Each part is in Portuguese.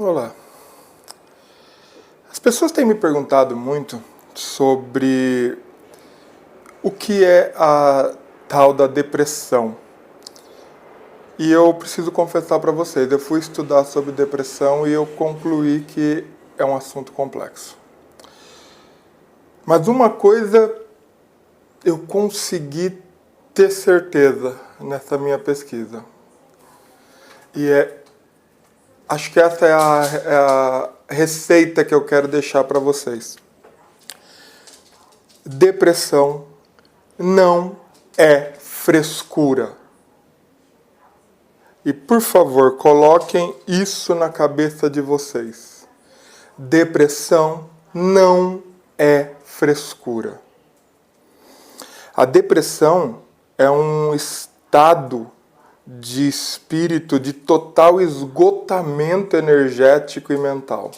Olá. As pessoas têm me perguntado muito sobre o que é a tal da depressão. E eu preciso confessar para vocês, eu fui estudar sobre depressão e eu concluí que é um assunto complexo. Mas uma coisa eu consegui ter certeza nessa minha pesquisa. Acho que essa é a receita que eu quero deixar para vocês. Depressão não é frescura. E, por favor, coloquem isso na cabeça de vocês. Depressão não é frescura. A depressão é um estado de espírito de total esgotamento energético e mental.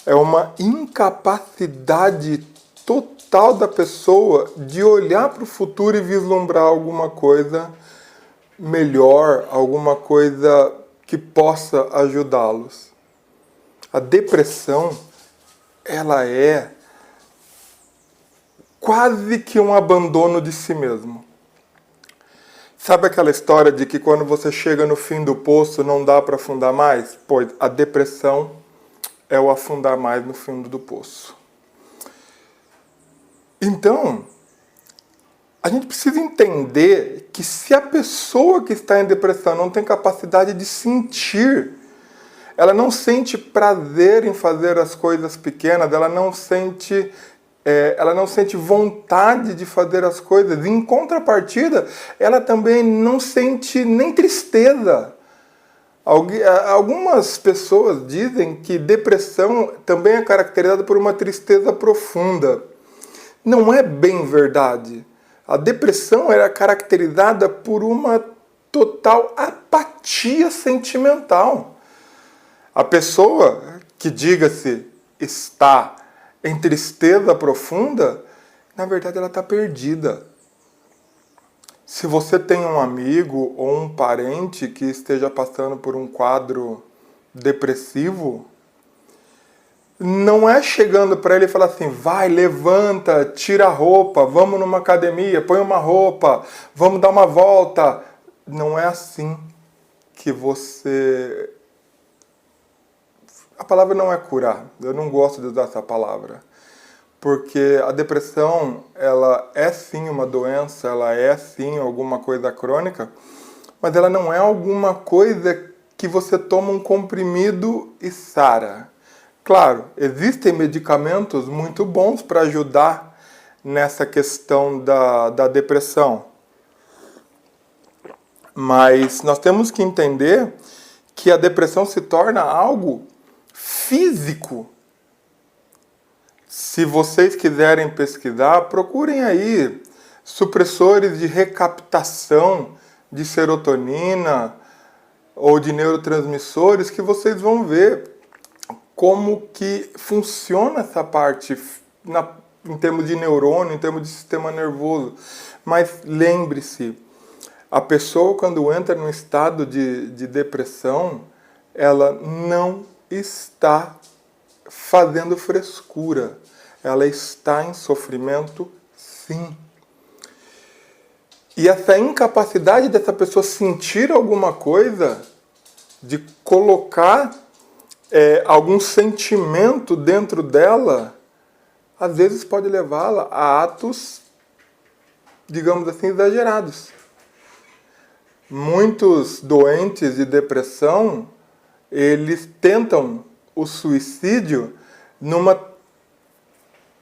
É uma incapacidade total da pessoa de olhar para o futuro e vislumbrar alguma coisa melhor, alguma coisa que possa ajudá-los. A depressão, ela é quase que um abandono de si mesmo. Sabe aquela história de que quando você chega no fim do poço não dá para afundar mais? Pois a depressão é o afundar mais no fundo do poço. Então, a gente precisa entender que se a pessoa que está em depressão não tem capacidade de sentir, ela não sente prazer em fazer as coisas pequenas, ela não sente vontade de fazer as coisas. Em contrapartida, ela também não sente nem tristeza. Algumas pessoas dizem que depressão também é caracterizada por uma tristeza profunda. Não é bem verdade. A depressão era caracterizada por uma total apatia sentimental. A pessoa que, diga-se, está em tristeza profunda, na verdade ela está perdida. Se você tem um amigo ou um parente que esteja passando por um quadro depressivo, não é chegando para ele e falar assim, vai, levanta, tira a roupa, vamos numa academia, põe uma roupa, vamos dar uma volta. Não é assim que você... A palavra não é curar, eu não gosto de usar essa palavra. Porque a depressão, ela é sim uma doença, ela é sim alguma coisa crônica, mas ela não é alguma coisa que você toma um comprimido e sara. Claro, existem medicamentos muito bons para ajudar nessa questão da depressão. Mas nós temos que entender que a depressão se torna algo físico. Se vocês quiserem pesquisar, procurem aí supressores de recaptação de serotonina ou de neurotransmissores que vocês vão ver como que funciona essa parte em termos de neurônio, em termos de sistema nervoso. Mas lembre-se, a pessoa quando entra num estado de depressão, ela não está fazendo frescura. Ela está em sofrimento, sim. E essa incapacidade dessa pessoa sentir alguma coisa, de colocar algum sentimento dentro dela, às vezes pode levá-la a atos, digamos assim, exagerados. Muitos doentes de depressão, eles tentam o suicídio numa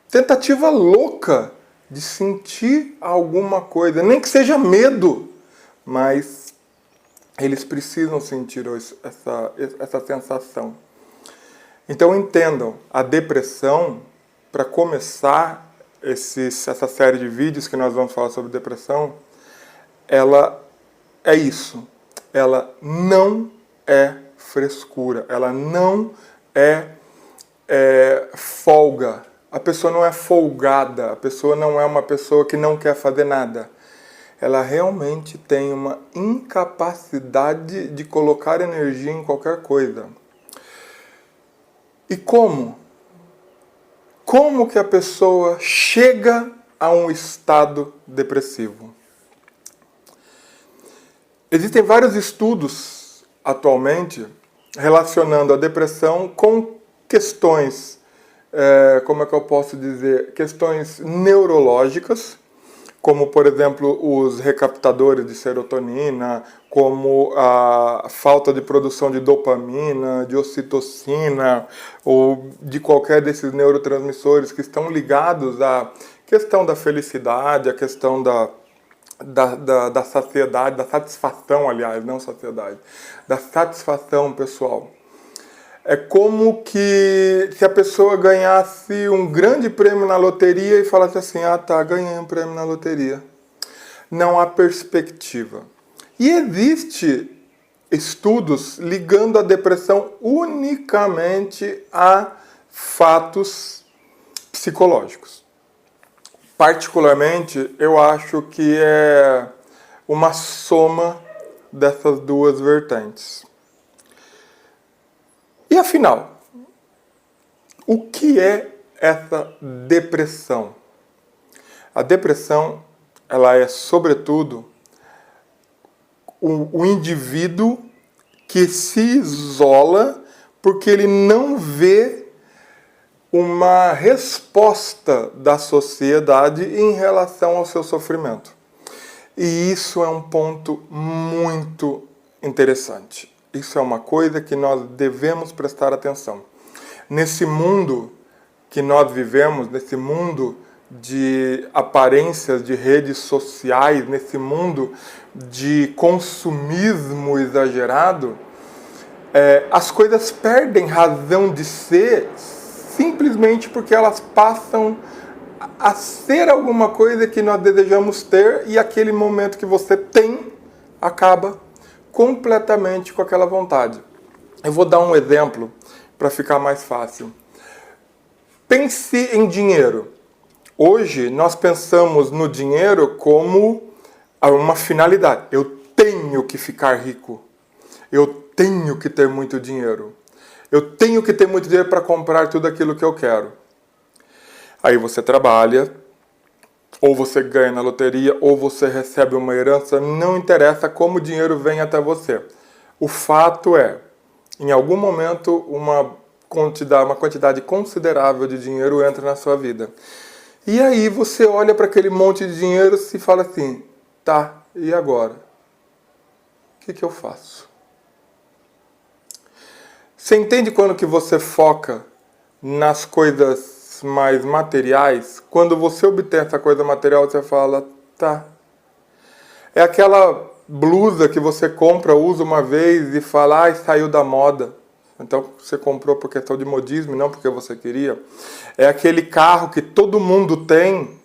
tentativa louca de sentir alguma coisa, nem que seja medo, mas eles precisam sentir essa sensação. Então entendam, a depressão, para começar essa série de vídeos que nós vamos falar sobre depressão, ela é isso, ela não é frescura, ela não é folga. A pessoa não é folgada, a pessoa não é uma pessoa que não quer fazer nada. Ela realmente tem uma incapacidade de colocar energia em qualquer coisa. E como? Como que a pessoa chega a um estado depressivo? Existem vários estudos atualmente relacionando a depressão com questões, como é que eu posso dizer, questões neurológicas, como, por exemplo, os recaptadores de serotonina, como a falta de produção de dopamina, de ocitocina, ou de qualquer desses neurotransmissores que estão ligados à questão da felicidade, à questão da saciedade, da satisfação, aliás, não saciedade, da satisfação pessoal. É como que se a pessoa ganhasse um grande prêmio na loteria e falasse assim, ah tá, ganhei um prêmio na loteria. Não há perspectiva. E existe estudos ligando a depressão unicamente a fatos psicológicos. Particularmente, eu acho que é uma soma dessas duas vertentes. E afinal, o que é essa depressão? A depressão, ela é, sobretudo, o indivíduo que se isola porque ele não vê uma resposta da sociedade em relação ao seu sofrimento. E isso é um ponto muito interessante. Isso é uma coisa que nós devemos prestar atenção. Nesse mundo que nós vivemos, nesse mundo de aparências de redes sociais, nesse mundo de consumismo exagerado, as coisas perdem razão de ser simplesmente porque elas passam a ser alguma coisa que nós desejamos ter e aquele momento que você tem acaba completamente com aquela vontade. Eu vou dar um exemplo para ficar mais fácil. Pense em dinheiro. Hoje nós pensamos no dinheiro como uma finalidade. Eu tenho que ficar rico. Eu tenho que ter muito dinheiro. Eu tenho que ter muito dinheiro para comprar tudo aquilo que eu quero. Aí você trabalha, ou você ganha na loteria, ou você recebe uma herança, não interessa como o dinheiro vem até você. O fato é, em algum momento, uma quantidade considerável de dinheiro entra na sua vida. E aí você olha para aquele monte de dinheiro e fala assim, tá, e agora? O que eu faço? Você entende quando que você foca nas coisas mais materiais? Quando você obtém essa coisa material, você fala, tá. É aquela blusa que você compra, usa uma vez e fala, ai, saiu da moda. Então você comprou por questão de modismo e não porque você queria. É aquele carro que todo mundo tem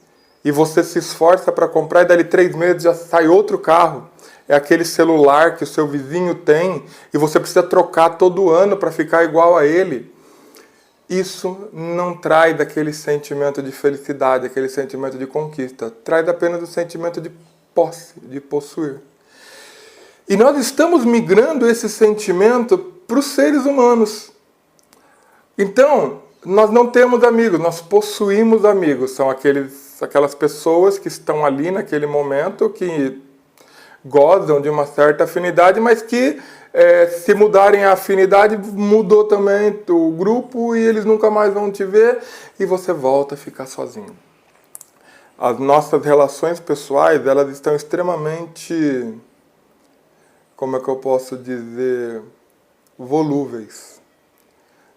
e você se esforça para comprar e dali 3 meses já sai outro carro. É aquele celular que o seu vizinho tem e você precisa trocar todo ano para ficar igual a ele. Isso não traz aquele sentimento de felicidade, aquele sentimento de conquista. Traz apenas o sentimento de posse, de possuir. E nós estamos migrando esse sentimento para os seres humanos. Então, nós não temos amigos, nós possuímos amigos. São aquelas pessoas que estão ali naquele momento, que gozam de uma certa afinidade, mas que se mudarem a afinidade, mudou também o grupo e eles nunca mais vão te ver e você volta a ficar sozinho. As nossas relações pessoais, elas estão extremamente, como é que eu posso dizer, volúveis.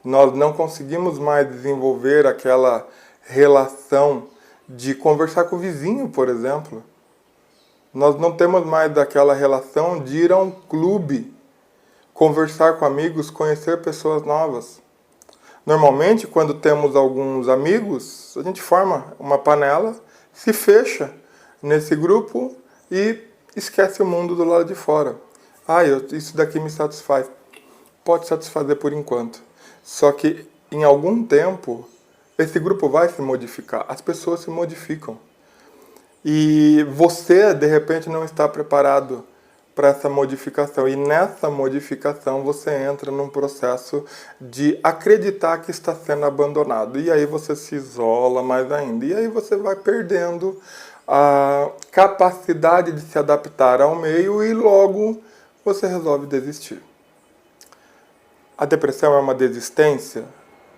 Nós não conseguimos mais desenvolver aquela relação de conversar com o vizinho, por exemplo. Nós não temos mais daquela relação de ir a um clube, conversar com amigos, conhecer pessoas novas. Normalmente, quando temos alguns amigos, a gente forma uma panela, se fecha nesse grupo e esquece o mundo do lado de fora. Ah, isso daqui me satisfaz. Pode satisfazer por enquanto. Só que, em algum tempo, esse grupo vai se modificar. As pessoas se modificam. E você, de repente, não está preparado para essa modificação. E nessa modificação você entra num processo de acreditar que está sendo abandonado. E aí você se isola mais ainda. E aí você vai perdendo a capacidade de se adaptar ao meio e logo você resolve desistir. A depressão é uma desistência?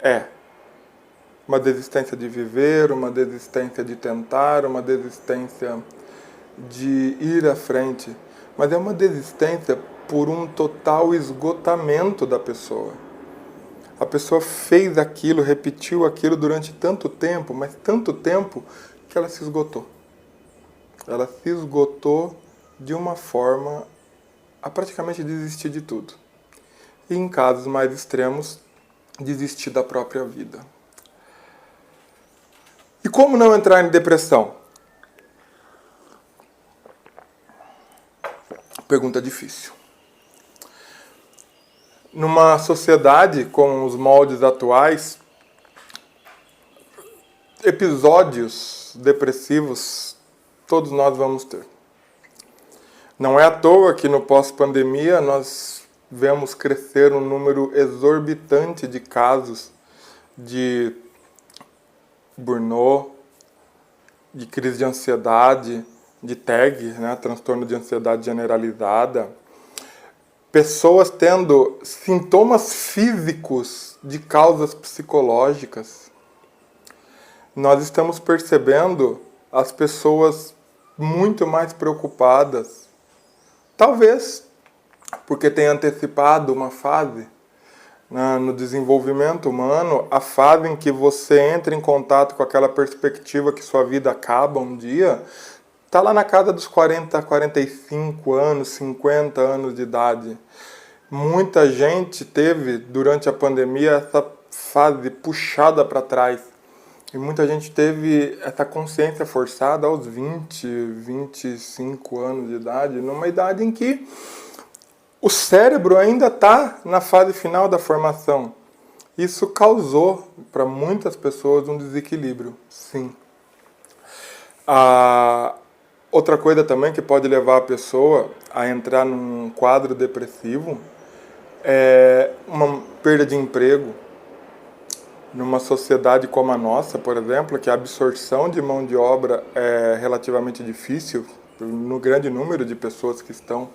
É. Uma desistência de viver, uma desistência de tentar, uma desistência de ir à frente. Mas é uma desistência por um total esgotamento da pessoa. A pessoa fez aquilo, repetiu aquilo durante tanto tempo, mas tanto tempo que ela se esgotou. Ela se esgotou de uma forma a praticamente desistir de tudo. E em casos mais extremos, desistir da própria vida. E como não entrar em depressão? Pergunta difícil. Numa sociedade com os moldes atuais, episódios depressivos todos nós vamos ter. Não é à toa que no pós-pandemia nós vemos crescer um número exorbitante de casos de burnout, de crise de ansiedade, de TAG, né, transtorno de ansiedade generalizada, pessoas tendo sintomas físicos de causas psicológicas. Nós estamos percebendo as pessoas muito mais preocupadas, talvez porque tem antecipado uma fase no desenvolvimento humano, a fase em que você entra em contato com aquela perspectiva que sua vida acaba um dia, está lá na casa dos 40, 45 anos, 50 anos de idade. Muita gente teve, durante a pandemia, essa fase puxada para trás. E muita gente teve essa consciência forçada aos 20, 25 anos de idade, numa idade em que o cérebro ainda está na fase final da formação. Isso causou para muitas pessoas um desequilíbrio, sim. Outra coisa também que pode levar a pessoa a entrar num quadro depressivo é uma perda de emprego. Numa sociedade como a nossa, por exemplo, que a absorção de mão de obra é relativamente difícil, no grande número de pessoas que estão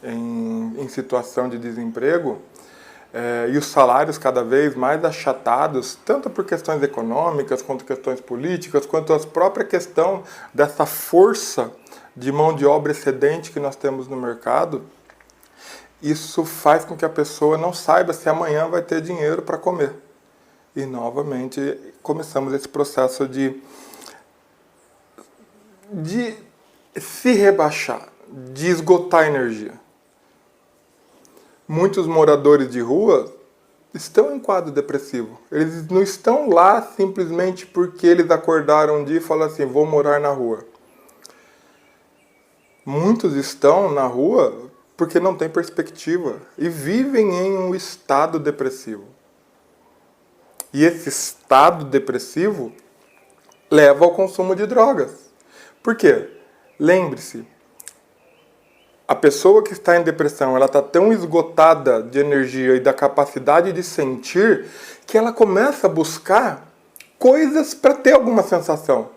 em situação de desemprego, e os salários cada vez mais achatados, tanto por questões econômicas, quanto questões políticas, quanto a própria questão dessa força de mão de obra excedente que nós temos no mercado, isso faz com que a pessoa não saiba se amanhã vai ter dinheiro para comer. E novamente começamos esse processo de se rebaixar, de esgotar a energia. Muitos moradores de rua estão em quadro depressivo. Eles não estão lá simplesmente porque eles acordaram um dia e falaram assim, vou morar na rua. Muitos estão na rua porque não têm perspectiva e vivem em um estado depressivo. E esse estado depressivo leva ao consumo de drogas. Por quê? Lembre-se, a pessoa que está em depressão, ela está tão esgotada de energia e da capacidade de sentir que ela começa a buscar coisas para ter alguma sensação.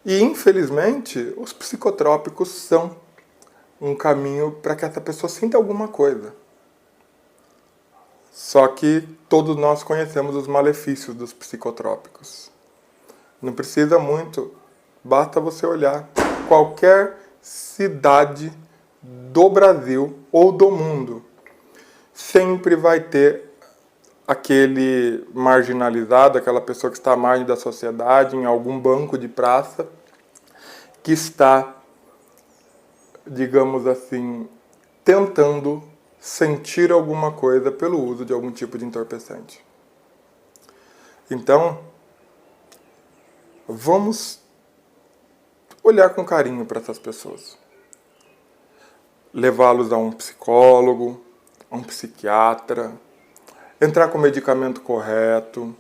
E, infelizmente, os psicotrópicos são um caminho para que essa pessoa sinta alguma coisa. Só que todos nós conhecemos os malefícios dos psicotrópicos. Não precisa muito, basta você olhar qualquer cidade do Brasil ou do mundo. Sempre vai ter aquele marginalizado, aquela pessoa que está à margem da sociedade, em algum banco de praça, que está, digamos assim, tentando sentir alguma coisa pelo uso de algum tipo de entorpecente. Então, vamos olhar com carinho para essas pessoas. Levá-los a um psicólogo, a um psiquiatra, entrar com o medicamento correto,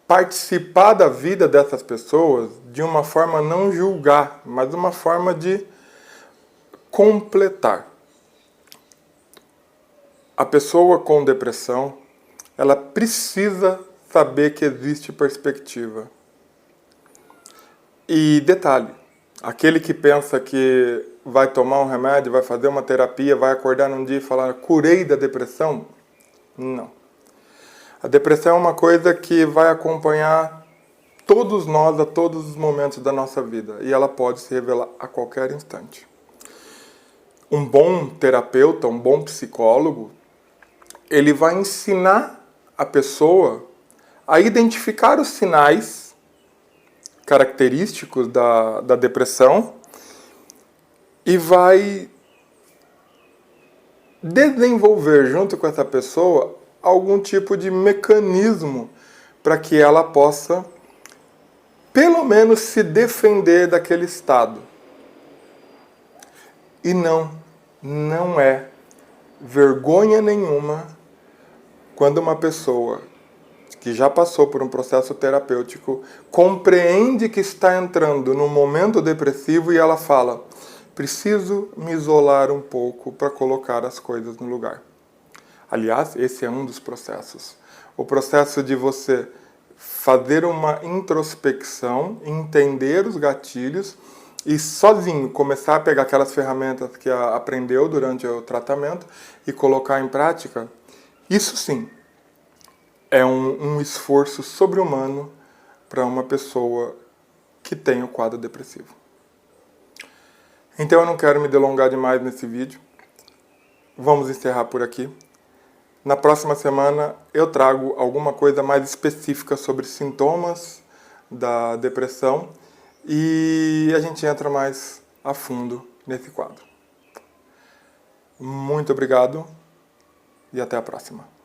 participar da vida dessas pessoas de uma forma não julgar, mas uma forma de completar. A pessoa com depressão, ela precisa saber que existe perspectiva. E detalhe, aquele que pensa que vai tomar um remédio, vai fazer uma terapia, vai acordar num dia e falar, curei da depressão? Não. A depressão é uma coisa que vai acompanhar todos nós a todos os momentos da nossa vida. E ela pode se revelar a qualquer instante. Um bom terapeuta, um bom psicólogo, ele vai ensinar a pessoa a identificar os sinais característicos da depressão e vai desenvolver junto com essa pessoa algum tipo de mecanismo para que ela possa, pelo menos, se defender daquele estado. E não é vergonha nenhuma quando uma pessoa que já passou por um processo terapêutico compreende que está entrando num momento depressivo e ela fala, preciso me isolar um pouco para colocar as coisas no lugar. Aliás, esse é um dos processos. O processo de você fazer uma introspecção, entender os gatilhos e sozinho começar a pegar aquelas ferramentas que aprendeu durante o tratamento e colocar em prática, isso sim é um esforço sobre-humano para uma pessoa que tem o quadro depressivo. Então eu não quero me delongar demais nesse vídeo. Vamos encerrar por aqui. Na próxima semana eu trago alguma coisa mais específica sobre sintomas da depressão e a gente entra mais a fundo nesse quadro. Muito obrigado e até a próxima.